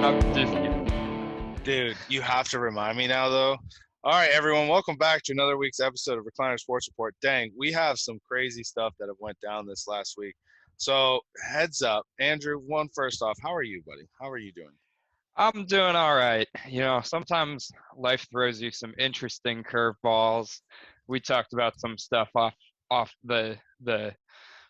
I'm just Dude, you have to remind me now, though. All right, everyone, welcome back to another week's episode of Recliner Sports Report. Dang, we have some crazy stuff that have went down this last week. So, heads up, Andrew. First off, how are you, buddy? How are you doing? I'm doing all right. Sometimes life throws you some interesting curveballs. We talked about some stuff off the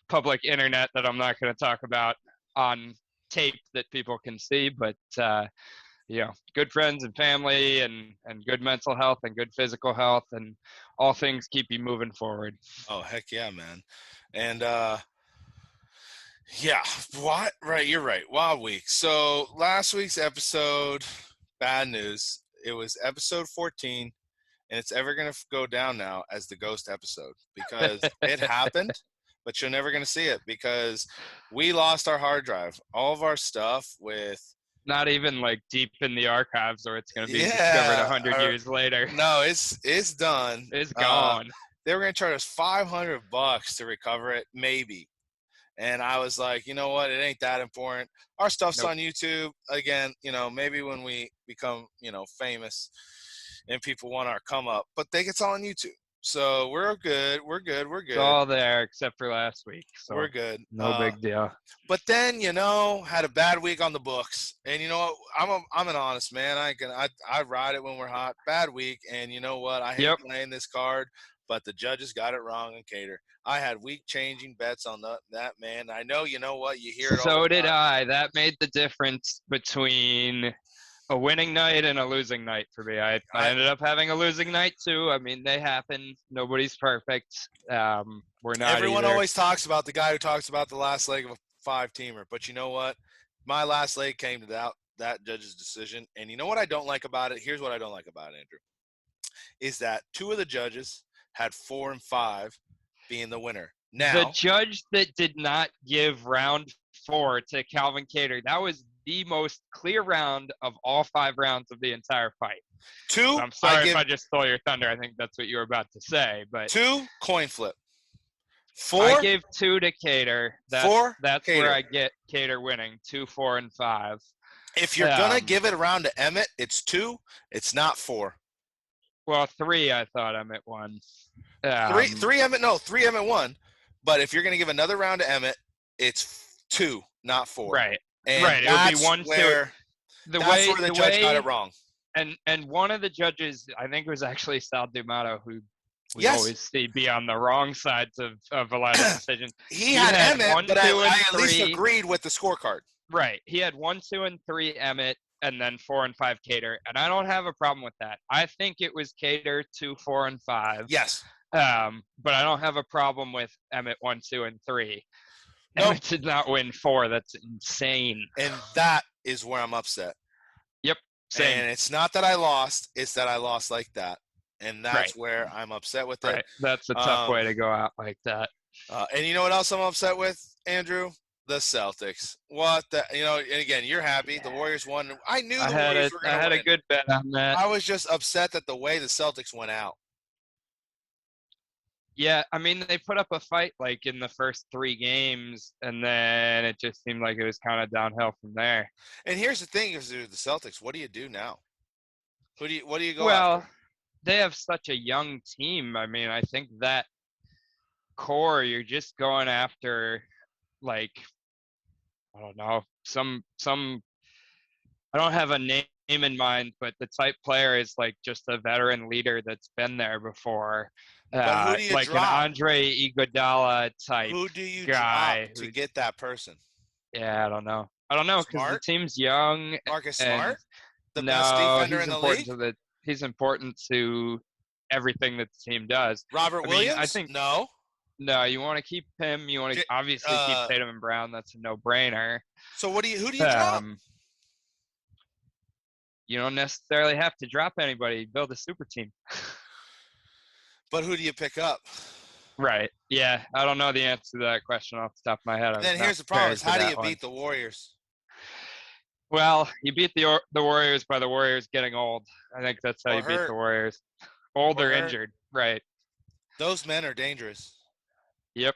public internet that I'm not going to talk about on tape that people can see, but good friends and family and good mental health and good physical health and all things keep you moving forward. Oh, heck yeah, man. And yeah, what? Right, you're right. Wild week. So, last week's episode, bad news. It was episode 14, and it's ever going to go down now as the ghost episode because it happened, but you're never going to see it because we lost our hard drive. All of our stuff with Not even like deep in the archives or it's going to be discovered 100 years later. No, it's done. It's gone. They were going to charge us $500 to recover it, maybe. And I was like, you know what? It ain't that important. Our stuff's on YouTube. Again, maybe when we become, famous and people want our come up, but it's all on YouTube. So we're good. It's all there except for last week. So we're good. No big deal. But then, had a bad week on the books. And you know what? I'm an honest man. I ride it when we're hot. Bad week. And you know what? I hate playing this card, but the judges got it wrong in Cater. I had week-changing bets on that, man. I know, you know what? You hear it all the time. So did I. That made the difference between a winning night and a losing night for me. I ended up having a losing night too. I mean, they happen. Nobody's perfect. We're not. Everyone either. always talks about the guy who talks about the last leg of a five-teamer. But you know what? My last leg came to that judge's decision. And you know what I don't like about it? Here's what I don't like about it, Andrew. Is that two of the judges had 4 and 5 being the winner. Now, the judge that did not give round 4 to Calvin Cater, that was the most clear round of all 5 rounds of the entire fight. 2. I'm sorry if I just stole your thunder. I think that's what you were about to say. But 2, coin flip. 4. I gave 2 to Cater. 4. That's Cater. where I get Cater winning 2, 4, and 5. If you're gonna give it around to Emmett, it's 2. It's not 4. Well, 3. I thought Emmett won. 3 Emmett. No, 3 Emmett won. But if you're gonna give another round to Emmett, it's 2, not 4. Right. And right. It would be 1, 2. That's where the judge got it wrong. And one of the judges, I think it was actually Sal D'Amato, who we always see be on the wrong sides of a lot of decisions. he had Emmett, but I at least agreed with the scorecard. Right. He had 1, 2, and 3 Emmett, and then 4 and 5 Cater. And I don't have a problem with that. I think it was Cater 2, 4, and 5. Yes. But I don't have a problem with Emmett 1, 2, and 3. Nope. Emmett did not win 4. That's insane. And that is where I'm upset. Yep. Same. And it's not that I lost, it's that I lost like that. And that's where I'm upset with it. Right. That's a tough way to go out like that. And you know what else I'm upset with, Andrew? The Celtics. What the, and again, you're happy. The Warriors won. I knew the Warriors were going to win. I had a good bet on that. I was just upset that the way the Celtics went out. Yeah, I mean, they put up a fight like in the first 3 games, and then it just seemed like it was kind of downhill from there. And here's the thing: is the Celtics. What do you do now? What do you go? Well, they have such a young team. I mean, I think that core, you're just going after, like, I don't know, some. I don't have a name in mind, but the type player is like just a veteran leader that's been there before. But who do you like drop? An Andre Iguodala type. Who do you guy drop to get that person? Yeah, I don't know because the team's young. Marcus Smart, the best defender in the league. He's important to everything that the team does. Robert Williams? I think no. No, you want to keep him. You want to obviously keep Tatum and Brown. That's a no-brainer. So who do you drop? You don't necessarily have to drop anybody. Build a super team. But who do you pick up? Right. Yeah, I don't know the answer to that question off the top of my head. Then here's the problem: is how do you beat the Warriors? Well, you beat the Warriors by the Warriors getting old. I think that's how you beat the Warriors. Old or injured, right? Those men are dangerous. Yep.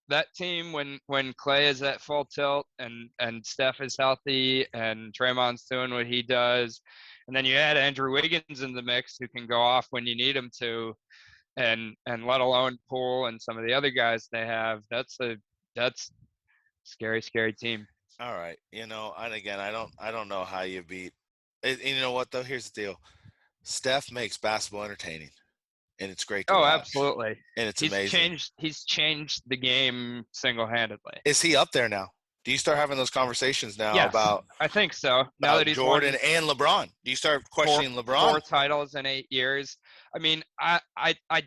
that team when Clay is at full tilt and Steph is healthy and Draymond's doing what he does, and then you add Andrew Wiggins in the mix who can go off when you need him to, and let alone Poole and some of the other guys they have. That's scary team. All right, and again, I don't know how you beat. And you know what though? Here's the deal: Steph makes basketball entertaining, and it's great to Oh, watch, absolutely. and it's He's amazing. changed the game single-handedly. Is he up there now? Do you start having those conversations now Yes, about I think so. Now about that he's Jordan won and LeBron? Do you start four questioning LeBron? four titles in 8 years. I mean, I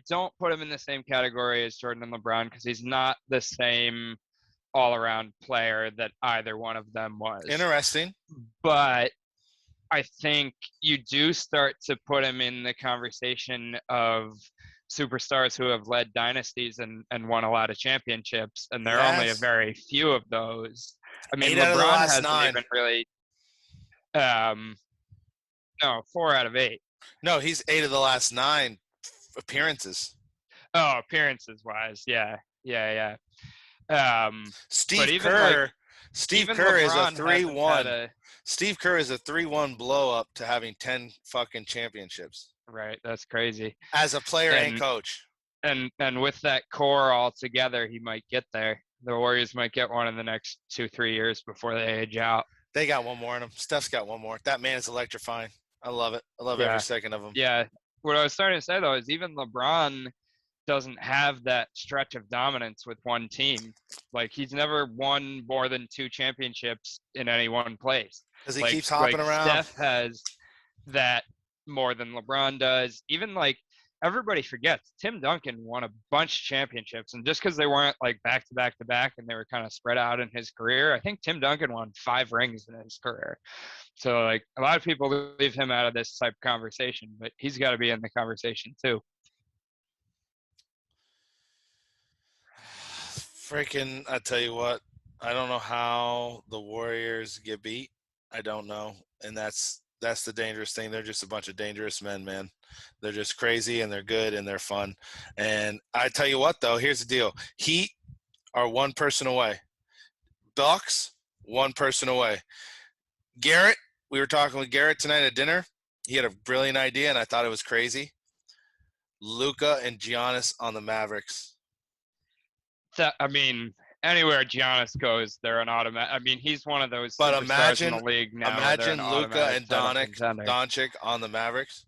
don't put him in the same category as Jordan and LeBron because he's not the same all-around player that either one of them was. Interesting. But I think you do start to put him in the conversation of superstars who have led dynasties and won a lot of championships, and there are only a Yes. very few of those. I mean, 8 out of the LeBron last hasn't 9. even really. No, 4 out of 8. No, he's 8 of the last 9 appearances. Oh, appearances wise, yeah. Steve But Kerr. like, Steve even Kerr is a LeBron hasn't had 3-1. a Steve Kerr is a 3-1 blow up to having 10 fucking championships right. That's crazy. as a player and And coach. and with that core all together, he might get there. The Warriors might get one in the next 2-3 years before they age out. They got one more in him. Steph's got one more. That man is electrifying. I love it. I love every second of him. Yeah. What I was starting to say though is even LeBron doesn't have that stretch of dominance with one team. Like he's never won more than 2 championships in any one place. Because he like, keeps hopping like around. Steph has that more than LeBron does. Even like everybody forgets Tim Duncan won a bunch of championships, and just because they weren't like back to back to back and they were kind of spread out in his career, I think Tim Duncan won 5 rings in his career. So like a lot of people leave him out of this type of conversation, but he's got to be in the conversation too. Freaking, I tell you what, I don't know how the Warriors get beat. I don't know. And that's the dangerous thing. They're just a bunch of dangerous men, man. They're just crazy and they're good and they're fun. And I tell you what, though, here's the deal. Heat are one person away. Bucks, one person away. Garrett, we were talking with Garrett tonight at dinner. He had a brilliant idea, and I thought it was crazy. Luka and Giannis on the Mavericks. I mean, anywhere Giannis goes, they're an automatic. I mean, he's one of those But superstars in the league now. Imagine Luka and Doncic on the Mavericks.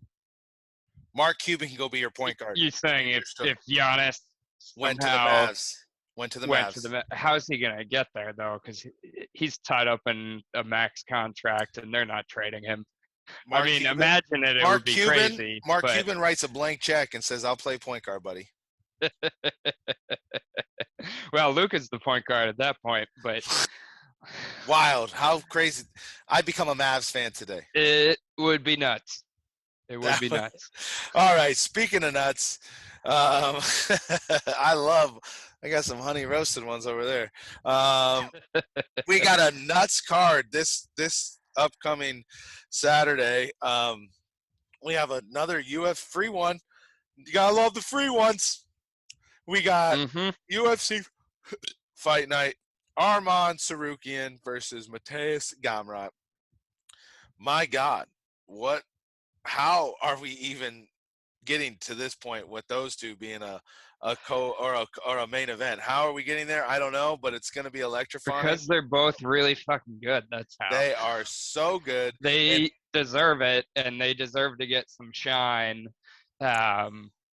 Mark Cuban can go be your point guard. You're saying if Giannis went to the Mavs, went to the Mavs. How's he gonna get there though? Because he's tied up in a max contract, and they're not trading him. Imagine it. It would be crazy. Mark Cuban writes a blank check and says, "I'll play point guard, buddy." Well, Luka's the point guard at that point, but wild. How crazy. I'd become a Mavs fan today. It would be nuts. It would be nuts. All right. Speaking of nuts, I got some honey roasted ones over there. We got a nuts card this upcoming Saturday. We have another free one. You gotta love the free ones. We got UFC Fight Night, Arman Sarukian versus Mateus Gamrot. My God, how are we even getting to this point with those two being a main event? How are we getting there? I don't know, but it's going to be electrifying. Because they're both really fucking good. That's how. They are so good. They deserve it, and they deserve to get some shine.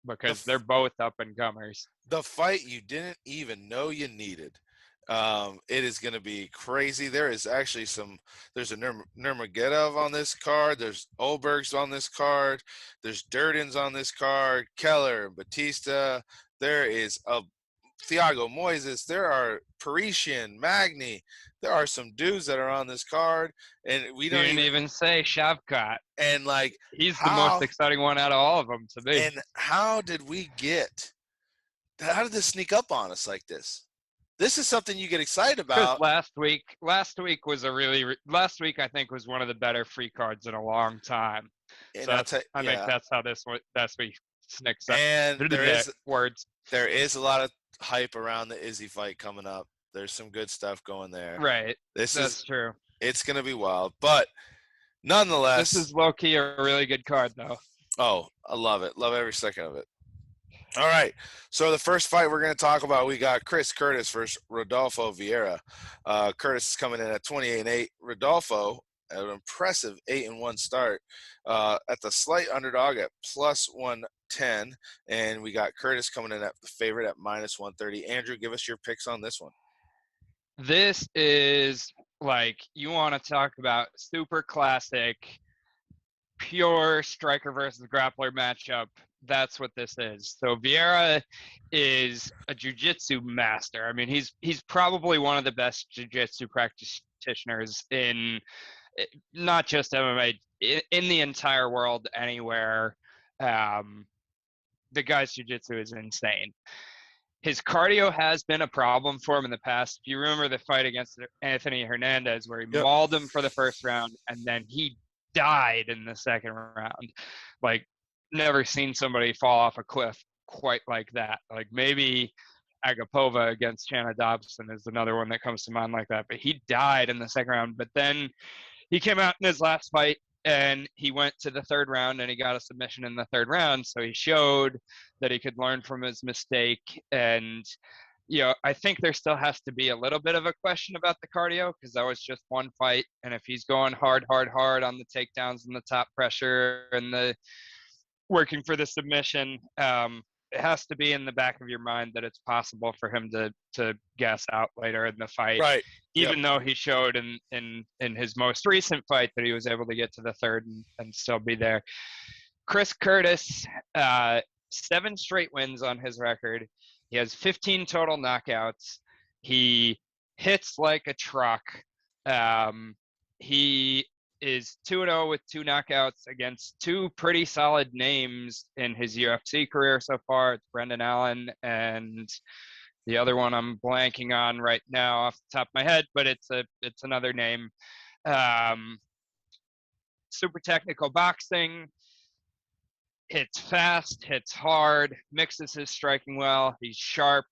Because they're both up and comers. The fight you didn't even know you needed. It is going to be crazy. There is actually there's a Nurmagomedov on this card. There's Olbergs on this card. There's Durden's on this card. Keller, Batista. There is a Thiago Moises. There are Parisian, Magny. There are some dudes that are on this card, and we didn't even say Shavkat. And he's the most exciting one out of all of them to me. And how did this sneak up on us like this? This is something you get excited about. Last week was last week I think was one of the better free cards in a long time. And so I think that's how this week sneaks up. And there is a lot of hype around the Izzy fight coming up. There's some good stuff going there. Right. This is That's true. it's gonna be wild, but This nonetheless, is low key a really good card, though. oh, I love it. Love every second of it. All right. So the first fight we're going to talk about, we got Chris Curtis versus Rodolfo Vieira. Curtis is coming in at 28-8. Rodolfo, an impressive 8-1 start, at the slight underdog at plus 110, and we got Curtis coming in at the favorite at minus 130. Andrew, give us your picks on this one. This is like, you want to talk about super classic, pure striker versus grappler matchup. That's what this is. So Vieira is a jiu-jitsu master. I mean, he's probably one of the best jiu-jitsu practitioners in not just MMA, in the entire world, anywhere. The guy's jiu-jitsu is insane. His cardio has been a problem for him in the past. If you remember the fight against Anthony Hernandez, where he Yep. mauled him for the first round and then he died in the second round. Like, never seen somebody fall off a cliff quite like that. Like, maybe Agapova against Shanna Dobson is another one that comes to mind like that. But he died in the second round. But then he came out in his last fight and he went to the third round and he got a submission in the third round. So he showed that he could learn from his mistake. And, I think there still has to be a little bit of a question about the cardio, because that was just one fight. And if he's going hard on the takedowns and the top pressure and the working for the submission, it has to be in the back of your mind that it's possible for him to gas out later in the fight. Right. Even though he showed in his most recent fight that he was able to get to the third and still be there. Chris Curtis, 7 straight wins on his record. He has 15 total knockouts. He hits like a truck. He is 2-0 with 2 knockouts against 2 pretty solid names in his UFC career so far. It's Brendan Allen and the other one I'm blanking on right now off the top of my head, but it's another name. Super technical boxing. Hits fast, hits hard, mixes his striking well. He's sharp.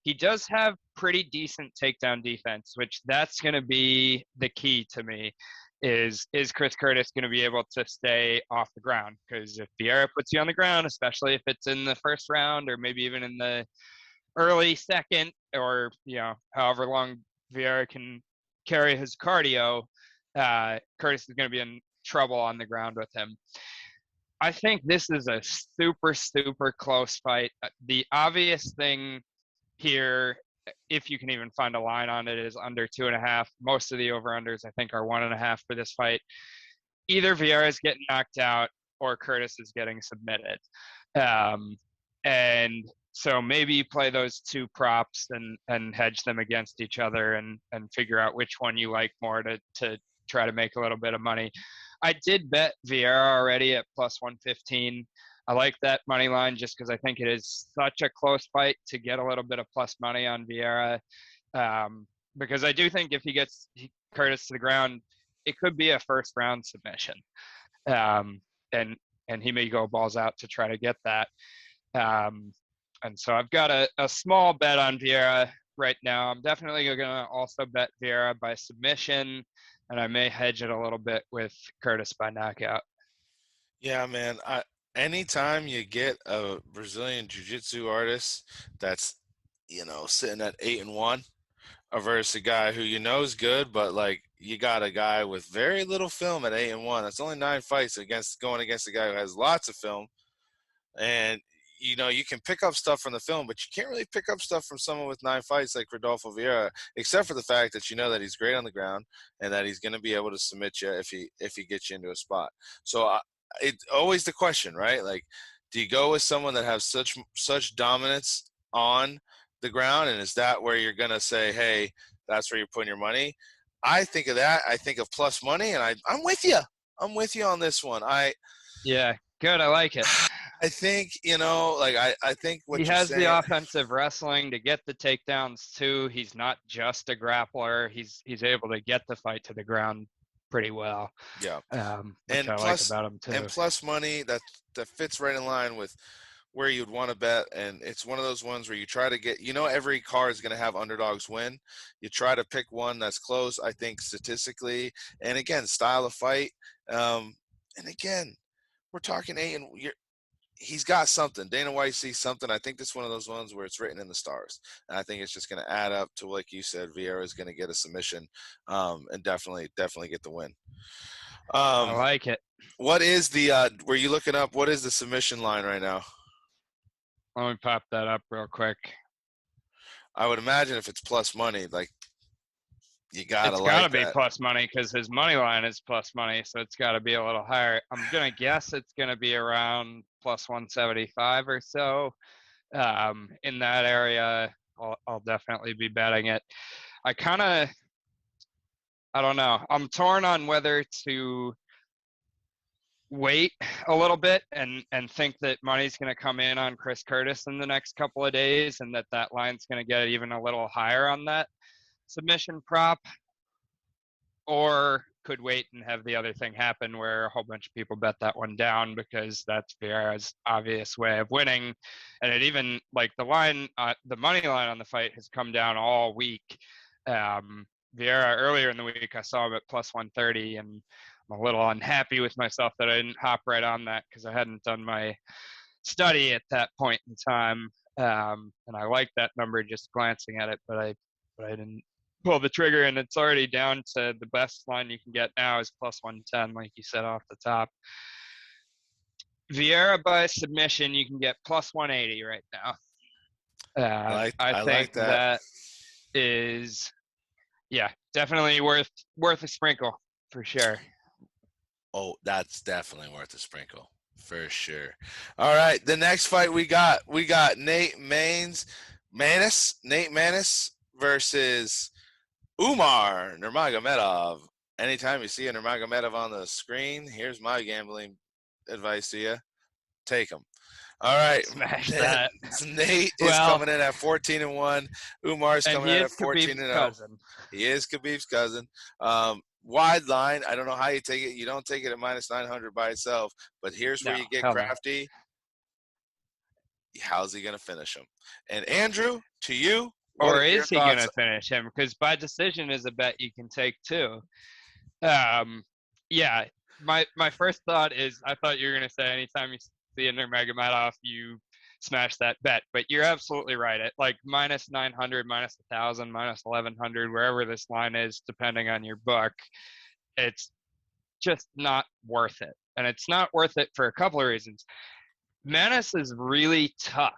He does have pretty decent takedown defense, which that's going to be the key to me. Is Chris Curtis going to be able to stay off the ground? Because if Vieira puts you on the ground, especially if it's in the first round or maybe even in the early second, or however long Vieira can carry his cardio, Curtis is going to be in trouble on the ground with him. I think this is a super, super close fight. The obvious thing here, if you can even find a line on it, is under 2.5. Most of the over-unders, I think, are 1.5 for this fight. Either Vieira is getting knocked out or Curtis is getting submitted. And so maybe you play those 2 props and hedge them against each other and figure out which one you like more to try to make a little bit of money. I did bet Vieira already at plus 115. I like that money line just because I think it is such a close fight to get a little bit of plus money on Vieira. Because I do think if he gets Curtis to the ground, it could be a first round submission. And he may go balls out to try to get that. And so I've got a small bet on Vieira right now. I'm definitely going to also bet Vieira by submission, and I may hedge it a little bit with Curtis by knockout. Yeah, man. Anytime you get a Brazilian jiu-jitsu artist that's, sitting at 8-1 versus a guy who is good, but like you got a guy with very little film at 8-1. That's only 9 fights going against a guy who has lots of film. And you can pick up stuff from the film, but you can't really pick up stuff from someone with 9 fights like Rodolfo Vieira, except for the fact that that he's great on the ground and that he's going to be able to submit you if he gets you into a spot. So it's always the question, right? Like, do you go with someone that has such dominance on the ground, and is that where you're going to say, hey, that's where you're putting your money? I think of that. I think of plus money, and I'm with you. I'm with you on this one. Yeah, good. I like it. I think, I think what he you're has saying. the offensive wrestling to get the takedowns too. He's not just a grappler. He's able to get the fight to the ground pretty well. Yeah. Which I like about him too. And plus money that fits right in line with where you'd want to bet, and it's one of those ones where you try to get, every car is going to have underdogs win. You try to pick one that's close, I think, statistically, and again, style of fight. And again, we're talking eight, and he's got something. Dana White sees something. I think this is one of those ones where it's written in the stars, and I think it's just going to add up to, like you said, Vieira is going to get a submission, and definitely get the win. I like it. What is the were you looking up? What is the submission line right now? Let me pop that up real quick. I would imagine if it's plus money, like you gotta It's got to like be that. plus money because his money line is plus money, so it's got to be a little higher. I'm gonna guess it's gonna be around plus 175 or so. In that area, I'll definitely be betting it. I don't know. I'm torn on whether to wait a little bit and think that money's going to come in on Chris Curtis in the next couple of days, and that line's going to get even a little higher on that submission prop, or could wait and have the other thing happen where a whole bunch of people bet that one down because that's Vieira's obvious way of winning. And it even, like, the line, the money line on the fight has come down all week. Vieira, earlier in the week, I saw him at plus 130, and I'm a little unhappy with myself that I didn't hop right on that because I hadn't done my study at that point in time. And I like that number just glancing at it, but I didn't pull the trigger, and it's already down to the best line you can get now is plus 110, like you said off the top. Vieira by submission, you can get plus 180 right now. I think like that is, yeah, definitely worth a sprinkle for sure. Oh, that's definitely worth a sprinkle for sure. All right, the next fight we got Nate Manis versus Umar Nurmagomedov. Anytime you see a Nurmagomedov on the screen, here's my gambling advice to you: take him. All right, smash that. Nate is coming in at 14-1. Umar's coming in at 14-0. He is Khabib's cousin. Wide line. I don't know how you take it. You don't take it at minus 900 by itself. But here's where you get crafty. How's he going to finish him? And Andrew, to you, or is he going to finish him? Because by decision is a bet you can take too. Yeah, my first thought is I thought you were going to say anytime you see a Nurmagomedov, you smash that bet. But you're absolutely right. At like minus 900, minus 1,000, minus 1,100, wherever this line is, depending on your book, it's just not worth it. And it's not worth it for a couple of reasons. Manis is really tough.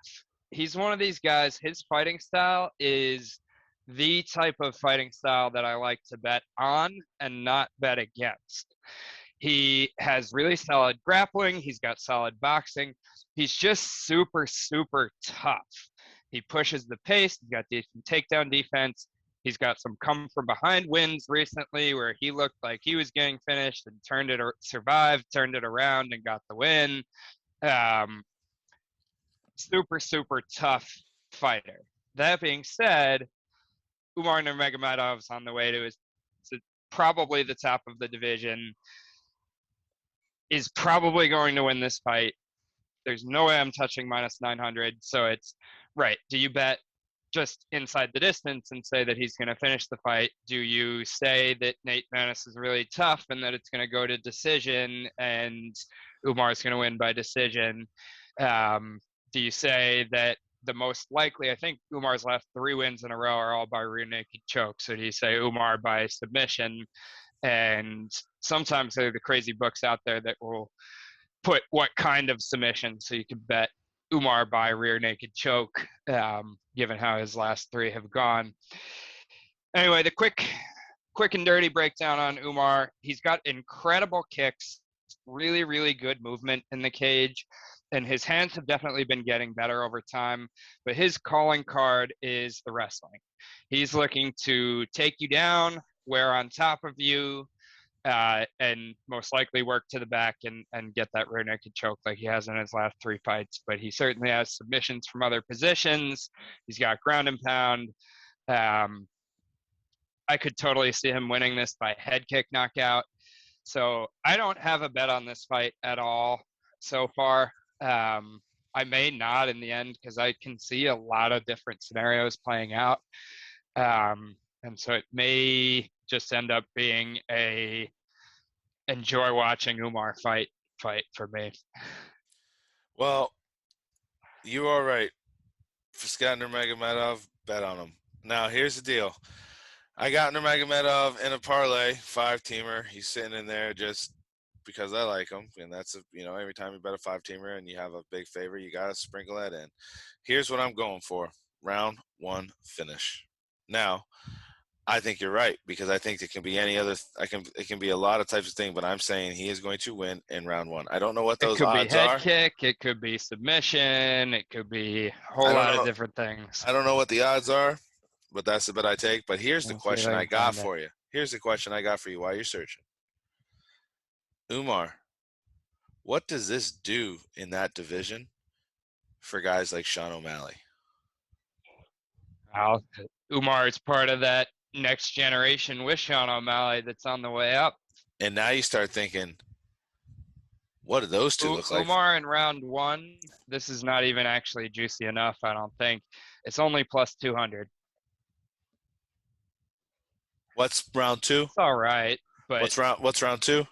He's one of these guys, his fighting style is the type of fighting style that I like to bet on and not bet against. He has really solid grappling. He's got solid boxing. He's just super, super tough. He pushes the pace. He's got decent takedown defense. He's got some come from behind wins recently where he looked like he was getting finished and survived, turned it around and got the win. Super, super tough fighter. That being said, Umar Nurmagomedov's on the way to probably the top of the division, is probably going to win this fight. There's no way I'm touching minus 900. So it's right. Do you bet just inside the distance and say that he's going to finish the fight? Do you say that Nate Manis is really tough and that it's going to go to decision and Umar's going to win by decision? Do you say that the most likely, I think Umar's last 3 wins in a row are all by rear naked choke. So do you say Umar by submission? And sometimes there are the crazy books out there that will put what kind of submission. So you can bet Umar by rear naked choke, given how his last 3 have gone. Anyway, the quick and dirty breakdown on Umar. He's got incredible kicks, really, really good movement in the cage. And his hands have definitely been getting better over time. But his calling card is the wrestling. He's looking to take you down, wear on top of you, and most likely work to the back and get that rear naked choke like he has in his last 3 fights. But he certainly has submissions from other positions. He's got ground and pound. I could totally see him winning this by head kick knockout. So I don't have a bet on this fight at all so far. I may not in the end because I can see a lot of different scenarios playing out. And so it may just end up being a enjoy watching Umar fight for me. Well, you are right. For Scott Nurmagomedov, bet on him. Now, here's the deal. I got Nurmagomedov in a parlay, 5-teamer. He's sitting in there just because I like him, and that's every time you bet a 5-teamer and you have a big favorite, you gotta sprinkle that in. Here's what I'm going for: round 1 finish. Now, I think you're right because I think it can be any other. It can be a lot of types of things, but I'm saying he is going to win in round 1. I don't know what It those could be odds head are. kick, it could be submission, it could be a whole I don't lot of know. different things. I don't know what the odds are, but that's the bet I take. But here's the We'll see if question I I can got find it. for you. Here's the question I got for you while you're searching. Umar, what does this do in that division for guys like Sean O'Malley? Well, Umar is part of that next generation with Sean O'Malley that's on the way up. And now you start thinking, what do those two look like? Umar in round 1, this is not even actually juicy enough, I don't think. It's only plus 200. What's round 2? It's all right, but What's round 2?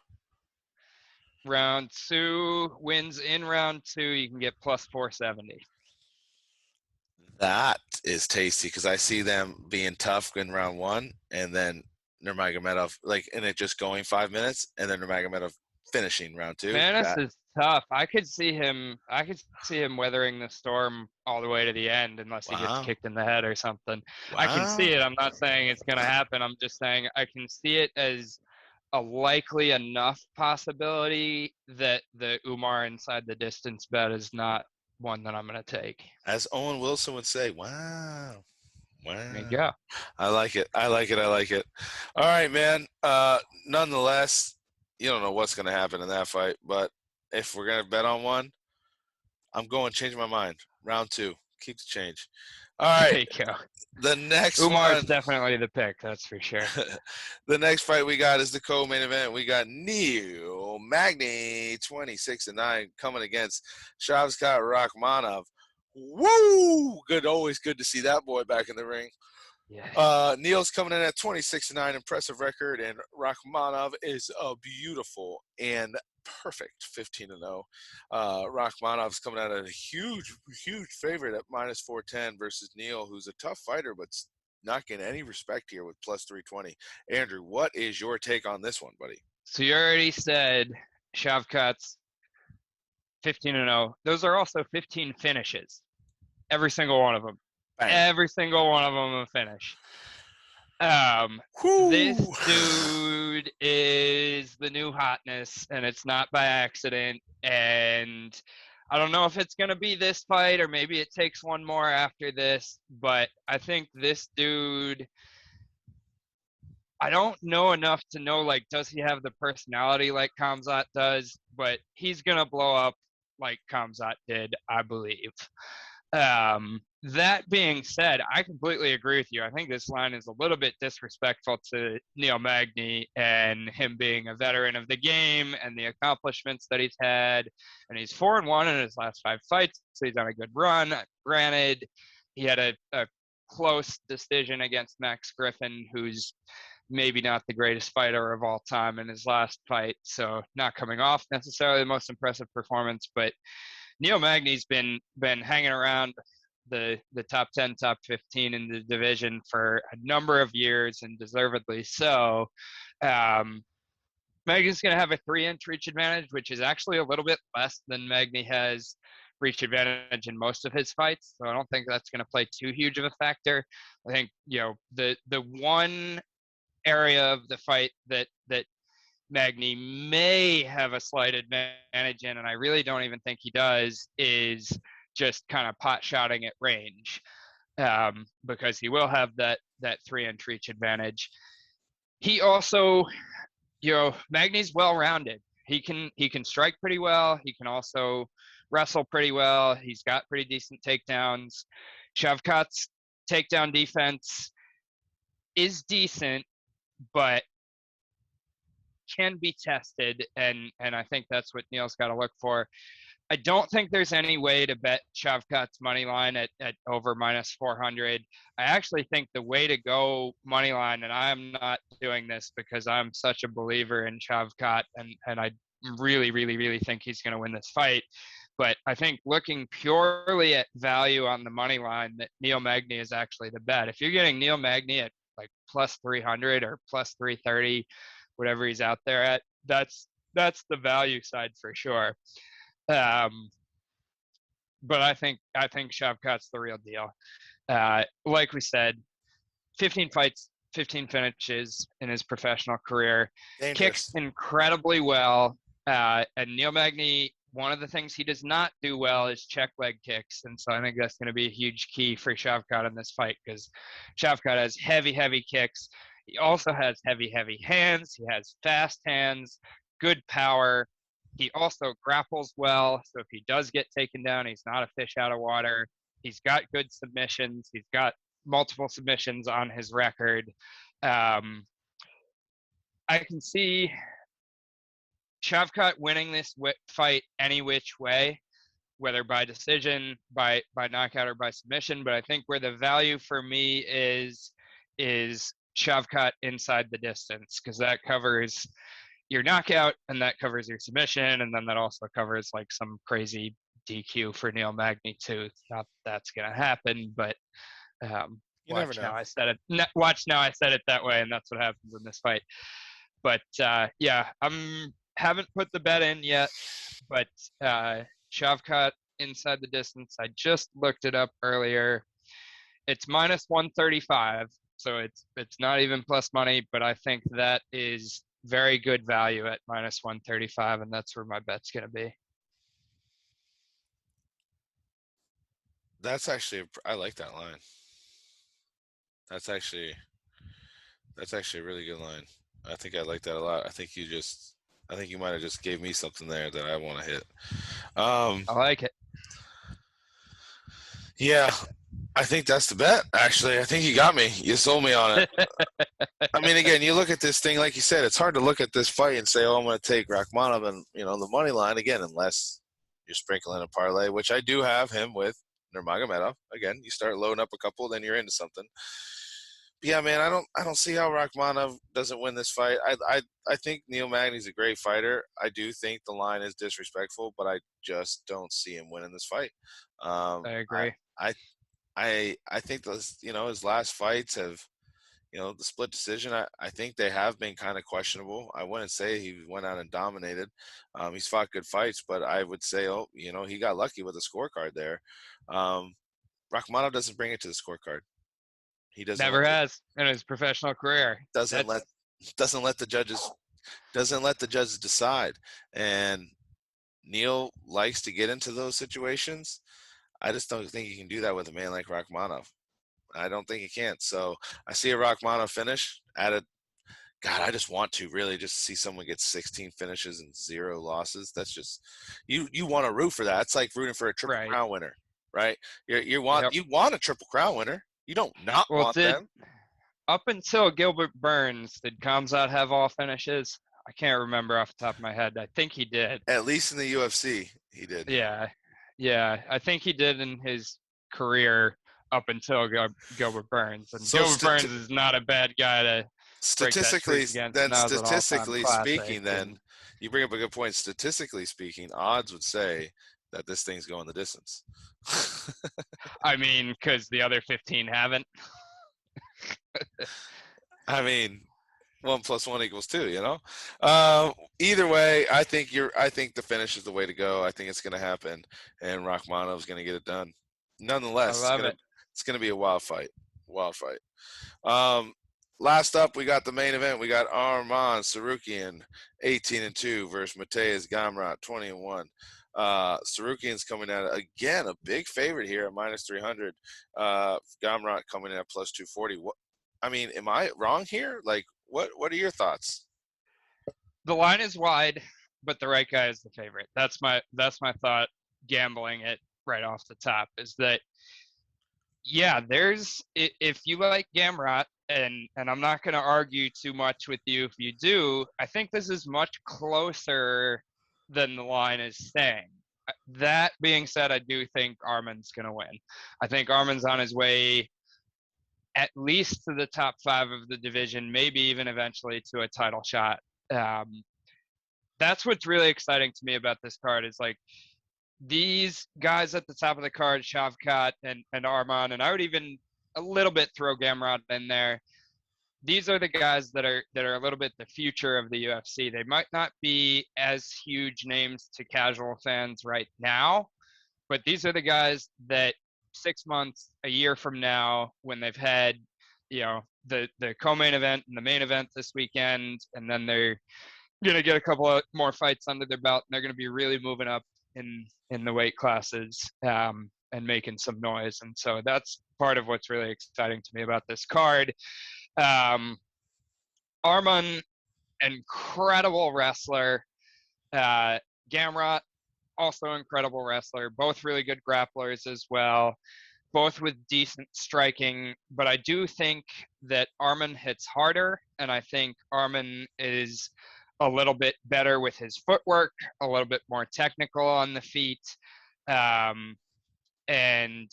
round 2 wins in round 2, you can get plus 470. That is tasty because I see them being tough in round 1 and then Nurmagomedov and it just going 5 minutes and then Nurmagomedov finishing round 2. Manis is tough. I could see him weathering the storm all the way to the end unless he gets Wow. kicked in the head or something. I can Wow. see it. I'm not saying it's going to happen. I'm just saying I can see it as a likely enough possibility that the Umar inside the distance bet is not one that I'm going to take. As Owen Wilson would say, wow. There you Wow. go. I like it. I like it. I like it. All right, man. Nonetheless, you don't know what's going to happen in that fight, but if we're going to bet on one, I'm going to change my mind. Round 2. Keep the change. All right. There you go. The next Umar's one. definitely the pick, that's for sure. The next fight we got is the co-main event. We got Neil Magny, 26-9, coming against Shavkat Rakhmonov. Woo! Good, always good to see that boy back in the ring. Yeah. Neil's coming in at 26-9, impressive record, and Rakhmonov is a beautiful and perfect 15-0. Rakhmonov's coming out at a huge favorite at minus 410 versus Neil, who's a tough fighter, but not getting any respect here with plus 320. Andrew, what is your take on this one, buddy? So you already said Shavkat's 15-0. Those are also 15 finishes. Every single one of them. Bang. Every single one of them a finish. This dude is the new hotness, and it's not by accident. And I don't know if it's going to be this fight or maybe it takes one more after this, but I think this dude, I don't know enough to know, does he have the personality like Khamzat does? But he's going to blow up like Khamzat did, I believe. That being said, I completely agree with you. I think this line is a little bit disrespectful to Neil Magny and him being a veteran of the game and the accomplishments that he's had. And he's 4-1 in his last 5 fights, so he's on a good run. Granted, he had a close decision against Max Griffin, who's maybe not the greatest fighter of all time in his last fight, so not coming off necessarily the most impressive performance, but Neil Magny's been hanging around the top 10, top 15 in the division for a number of years, and deservedly so. Magny's going to have a 3-inch reach advantage, which is actually a little bit less than Magny has reach advantage in most of his fights. So I don't think that's going to play too huge of a factor. I think, the one area of the fight that Magny may have a slight advantage in, and I really don't even think he does, is just kind of pot shotting at range, because he will have that 3-inch reach advantage. He also, Magny's well-rounded. He can strike pretty well. He can also wrestle pretty well. He's got pretty decent takedowns. Shavkat's takedown defense is decent, but can be tested, and I think that's what Neil's got to look for. I don't think there's any way to bet Shavkat's money line at over minus 400. I actually think the way to go money line, and I'm not doing this because I'm such a believer in Shavkat, and I really, really, really think he's going to win this fight. But I think looking purely at value on the money line, that Neil Magny is actually the bet. If you're getting Neil Magny at like plus 300 or plus 330, whatever he's out there at, that's the value side for sure. But I think Shavkat's the real deal. Like we said, 15 fights, 15 finishes in his professional career. Dangerous. Kicks incredibly well. And Neil Magny, one of the things he does not do well is check leg kicks. And so I think that's going to be a huge key for Shavkat in this fight because Shavkat has heavy, heavy kicks. He also has heavy, heavy hands. He has fast hands, good power. He also grapples well. So if he does get taken down, he's not a fish out of water. He's got good submissions. He's got multiple submissions on his record. I can see Shavkat winning this fight any which way, whether by decision, by knockout, or by submission. But I think where the value for me is Shavkat inside the distance, because that covers your knockout and that covers your submission, and then that also covers like some crazy DQ for Neil Magny too. Not that that's gonna happen, but You never know. Watch now I said it that way, and that's what happens in this fight. But yeah, haven't put the bet in yet, but Shavkat inside the distance. I just looked it up earlier. It's minus 135, so it's not even plus money, but I think that is very good value at minus 135, and that's where my bet's going to be. That's actually, I like that line. That's actually a really good line. I think I like that a lot. I think you might have just gave me something there that I want to hit. I like it. Yeah, I think that's the bet. Actually, I think you got me. You sold me on it. I mean, again, you look at this thing, like you said, it's hard to look at this fight and say, "Oh, I'm going to take Rakhmonov and the money line again," unless you're sprinkling a parlay, which I do have him with Nurmagomedov. Again, you start loading up a couple, then you're into something. But yeah, man, I don't see how Rakhmonov doesn't win this fight. I think Neil Magny's a great fighter. I do think the line is disrespectful, but I just don't see him winning this fight. I agree. I think those, his last fights have, the split decision, I think they have been kind of questionable. I wouldn't say he went out and dominated. He's fought good fights, but I would say, he got lucky with the scorecard there. Rakhmonov doesn't bring it to the scorecard. He doesn't never has in his professional career. Doesn't let the judges decide. And Neil likes to get into those situations. I just don't think he can do that with a man like Rakhmonov. I don't think he can. So I see a Rakhmonov finish at it. God, I just want to really just see someone get 16 finishes and 0 losses. That's just you want to root for that. It's like rooting for a triple crown winner, right? You want a triple crown winner. You don't not want them. Up until Gilbert Burns, did Khamzat have all finishes? I can't remember off the top of my head. I think he did. At least in the UFC, he did. Yeah. I think he did in his career up until Gilbert Burns. And so Gilbert Burns is not a bad guy to statistically speaking, then you bring up a good point. Statistically speaking, odds would say that this thing's going the distance. I mean, because the other 15 haven't. I mean, 1 + 1 = 2. Either way, I think the finish is the way to go. I think it's going to happen, and Rakhmonov's going to get it done. Nonetheless, it's going to be a wild fight. Last up, we got the main event. We got Arman Tsarukyan, 18-2, versus Mateusz Gamrot, 20-1. Tsarukyan's coming out again, a big favorite here at minus 300. Gamrot coming in at plus 240. Am I wrong here? Like, what are your thoughts? The line is wide, but the right guy is the favorite. That's my thought. Gambling it right off the top is that, yeah, if you like Gamrot, and I'm not going to argue too much with you if you do, I think this is much closer than the line is saying. That being said, I do think Arman's going to win. I think Arman's on his way at least to the top 5 of the division, maybe even eventually to a title shot. That's what's really exciting to me about this card is like these guys at the top of the card, Shavkat and Arman, and I would even a little bit throw Gamrot in there. These are the guys that are a little bit the future of the UFC. They might not be as huge names to casual fans right now, but these are the guys that 6 months, a year from now, when they've had, the co-main event and the main event this weekend, and then they're gonna get a couple of more fights under their belt, and they're gonna be really moving up in the weight classes and making some noise. And so that's part of what's really exciting to me about this card. Arman, incredible wrestler. Gamrot, also incredible wrestler. Both really good grapplers as well. Both with decent striking. But I do think that Arman hits harder, and I think Arman is a little bit better with his footwork, a little bit more technical on the feet. And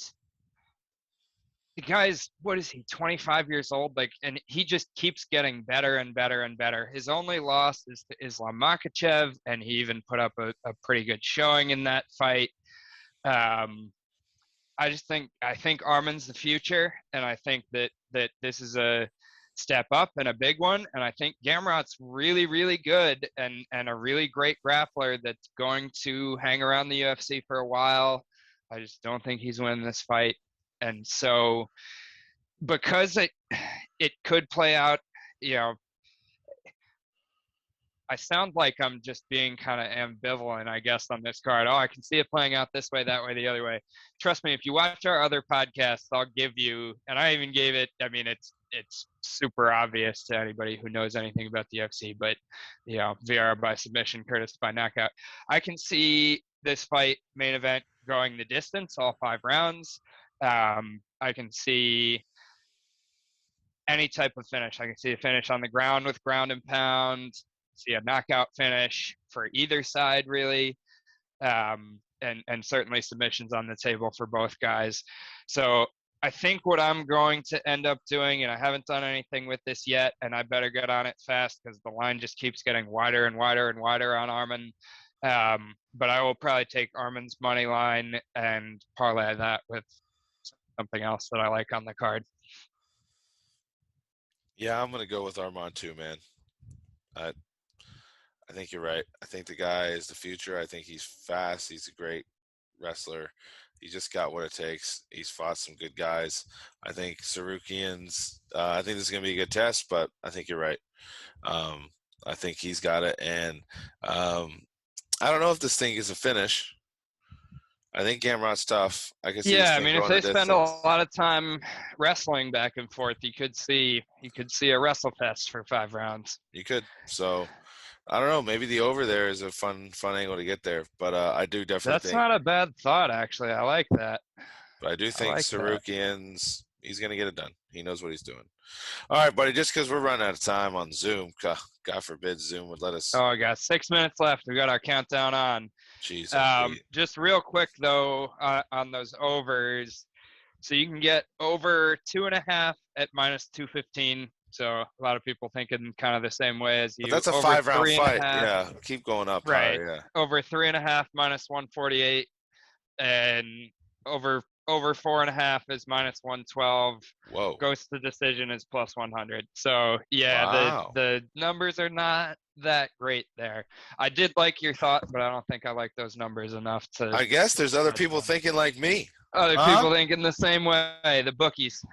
the guy's, what is he, 25 years old? Like, and he just keeps getting better and better and better. His only loss is to Islam Makhachev, and he even put up a pretty good showing in that fight. I think Arman's the future, and I think that this is a step up and a big one. And I think Gamrot's really, really good and a really great grappler that's going to hang around the UFC for a while. I just don't think he's winning this fight. And so because it could play out, I sound like I'm just being kind of ambivalent, I guess, on this card. Oh, I can see it playing out this way, that way, the other way. Trust me, if you watch our other podcasts, I'll give you, and I even gave it, I mean, it's super obvious to anybody who knows anything about the UFC, but, VR by submission, Curtis by knockout. I can see this fight main event going the distance, all 5 rounds. I can see any type of finish. I can see a finish on the ground with ground and pound, see a knockout finish for either side, really, and certainly submissions on the table for both guys. So I think what I'm going to end up doing, and I haven't done anything with this yet, and I better get on it fast because the line just keeps getting wider and wider and wider on Arman. But I will probably take Arman's money line and parlay that with something else that I like on the card. Yeah, I'm gonna go with Arman too, man. I think you're right. I think the guy is the future. I think he's fast. He's a great wrestler. He just got what it takes. He's fought some good guys. I think Sarukian's. I think this is gonna be a good test, but I think you're right. I think he's got it, and I don't know if this thing is a finish. I think Gamrot's tough. I can see this Yeah, I thing mean, if going the they spend a distance. lot of time wrestling back and forth, you could see a wrestle fest for 5 rounds. You could. So I don't know. Maybe the over there is a fun angle to get there. But I do definitely That's think. not a bad thought, actually. I like that. But I do I think like that. Sarukian's. He's gonna get it done. He knows what he's doing. All right, buddy. Just because we're running out of time on Zoom, God forbid Zoom would let us. Oh, I got 6 minutes left. We got our countdown on. Jeez, oh, Pete. Just real quick though, on those overs, so you can get over 2.5 at -215. So a lot of people thinking kind of the same way as But you. that's a Over 5-round three and a fight. half, Yeah, keep going up right? higher. Yeah. Over 3.5 -148, and over 4.5 is -112. Whoa. Goes to decision is +100. So yeah, Wow. the numbers are not that great there. I did like your thought, but I don't think I like those numbers enough to. I guess there's other people thinking like me. Other Huh? people thinking the same way. The bookies.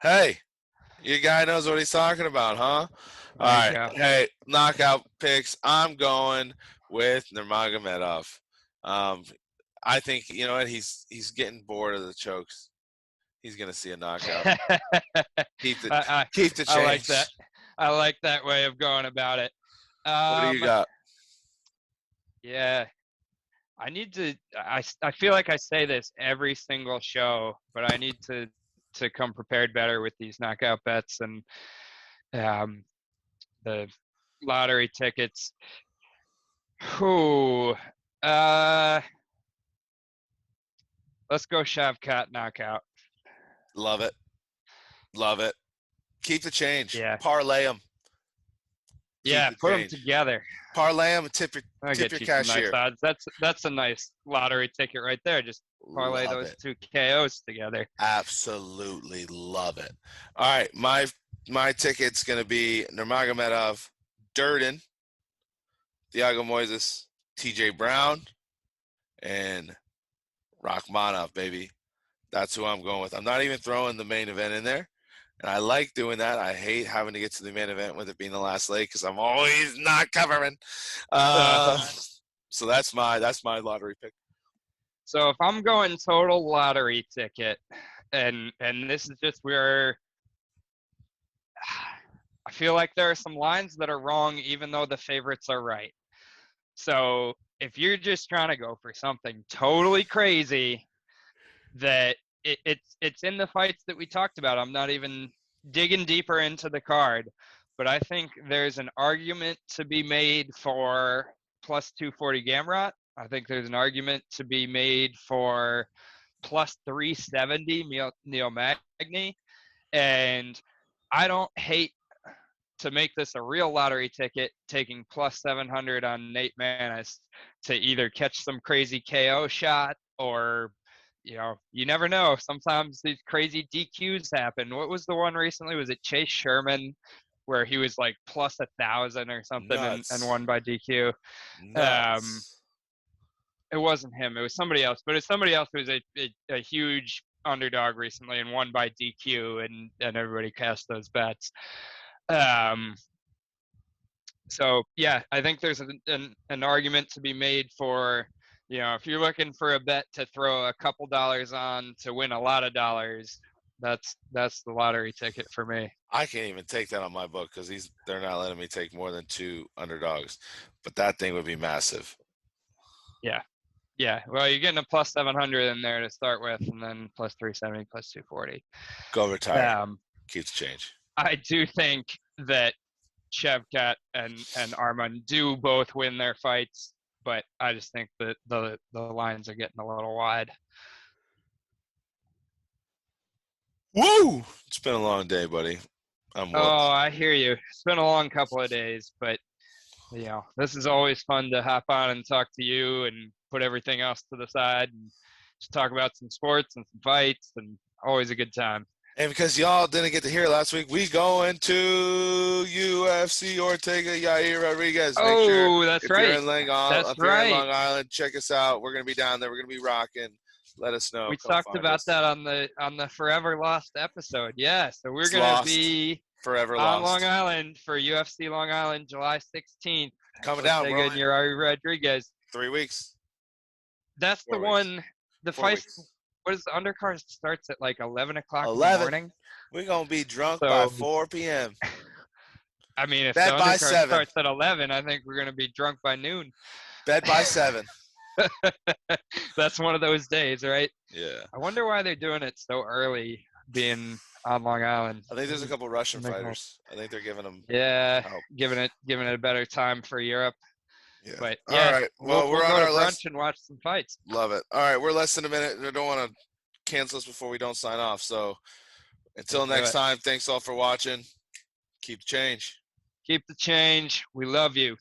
Hey, your guy knows what he's talking about, huh? All There you right. go. Hey, knockout picks. I'm going with Nurmagomedov. I think you know what he's getting bored of the chokes. He's gonna see a knockout. Keep the change. I like that. I like that way of going about it. What do you got? Yeah, I need to. I feel like I say this every single show, but I need to come prepared better with these knockout bets and the lottery tickets. Who? Let's go Shavkat knockout. Love it. Love it. Keep the change. Yeah. Parlay them. Yeah, put them together. Parlay them and tip I'll your get you cashier. some nice odds. That's a nice lottery ticket right there. Just parlay those two KOs together. Absolutely love it. All right, my ticket's gonna be Nurmagomedov, Durden, Thiago Moises, TJ Brown, and Rachmanov, baby. That's who I'm going with. I'm not even throwing the main event in there. And I like doing that. I hate having to get to the main event with it being the last leg because I'm always not covering. So that's my lottery pick. So if I'm going total lottery ticket, and this is just where I feel like there are some lines that are wrong, even though the favorites are right. So if you're just trying to go for something totally crazy, that it's in the fights that we talked about. I'm not even digging deeper into the card, but I think there's an argument to be made for plus 240 Gamrot. I think there's an argument to be made for plus 370 Neil Magny. And I don't hate to make this a real lottery ticket, taking plus 700 on Nate Maness to either catch some crazy KO shot or, you never know. Sometimes these crazy DQs happen. What was the one recently? Was it Chase Sherman where he was like plus 1,000 or something and won by DQ? It wasn't him. It was somebody else. But it's somebody else who was a huge underdog recently and won by DQ, and everybody cast those bets. So yeah, I think there's an argument to be made for, if you're looking for a bet to throw a couple dollars on to win a lot of dollars, that's the lottery ticket for me. I can't even take that on my book because they're not letting me take more than 2 underdogs, but that thing would be massive. Yeah. Well, you're getting a plus 700 in there to start with, and then plus 370, plus 240. Go retire. Keep the change. I do think that Shavkat and Arman do both win their fights, but I just think that the lines are getting a little wide. Woo! It's been a long day, buddy. I hear you. It's been a long couple of days, but this is always fun to hop on and talk to you and put everything else to the side and just talk about some sports and some fights, and always a good time. And because y'all didn't get to hear it last week, we going to UFC Ortega Yair Rodriguez. Make sure that's right. You're in Long Island, check us out. We're going to be down there. We're going to be rocking. Let us know. We talked about that on the Forever Lost episode. Yeah, so we're going to be Forever on Lost. Long Island for UFC Long Island, July 16th. Coming down, bro. Ortega and Yair Rodriguez. 3 weeks. That's the one. The fight. What is the undercard starts at like 11 o'clock in the morning? We're going to be drunk by 4 p.m. I mean, if the undercard starts at 11, I think we're going to be drunk by noon. Bet by 7. That's one of those days, right? Yeah. I wonder why they're doing it so early, being on Long Island. I think there's a couple Russian fighters. I think they're giving them help. giving it a better time for Europe. Yeah. But all right. Well, we're on our brunch and watch some fights. Love it. All right, we're less than a minute. I don't want to cancel us before we don't sign off. So until next time, thanks all for watching. Keep the change. Keep the change. We love you.